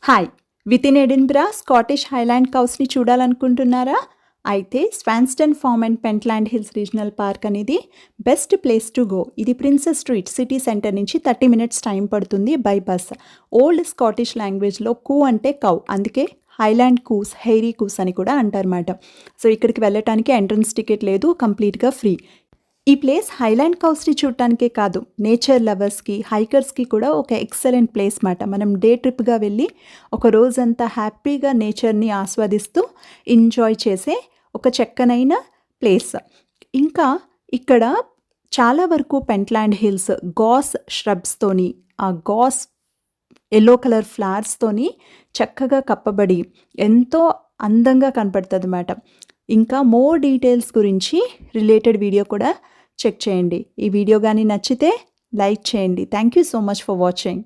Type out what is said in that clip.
Hi! Within Edinburgh Scottish Highland కౌస్‌ని చూడాలనుకుంటున్నారా? అయితే Swanston Farm and Pentland Hills Regional Park అనేది బెస్ట్ ప్లేస్ టు గో. ఇది Princes Street city centre నుంచి 30 minutes time పడుతుంది by bus. Old Scottish లాంగ్వేజ్‌లో కూ అంటే కౌ. అందుకే హైలాండ్ కూస్, హెయిరీ కూస్ అని కూడా అంటారన్నమాట. సో ఇక్కడికి వెళ్ళటానికి ఎంట్రన్స్ టికెట్ లేదు. కంప్లీట్‌గా ఫ్రీ. ఈ ప్లేస్ హైలాండ్ కౌస్‌ని చూడటానికే కాదు, నేచర్ లవర్స్‌కి, హైకర్స్‌కి కూడా ఒక ఎక్సలెంట్ ప్లేస్ మాట. మనం డే ట్రిప్‌గా వెళ్ళి ఒక రోజంతా హ్యాపీగా నేచర్‌ని ఆస్వాదిస్తూ ఎంజాయ్ చేసే ఒక చక్కనైన ప్లేస్. ఇంకా ఇక్కడ చాలా వరకు పెంట్లాండ్ హిల్స్ గాస్ ష్రబ్స్‌తోని, ఆ గాస్ యెల్లో కలర్ ఫ్లవర్స్తోని చక్కగా కప్పబడి ఎంతో అందంగా కనపడుతుందన్నమాట. ఇంకా మోర్ డీటెయిల్స్ గురించి రిలేటెడ్ వీడియో కూడా చెక్ చేయండి. ఈ వీడియో గాని నచ్చితే లైక్ చేయండి. Thank you so much for watching.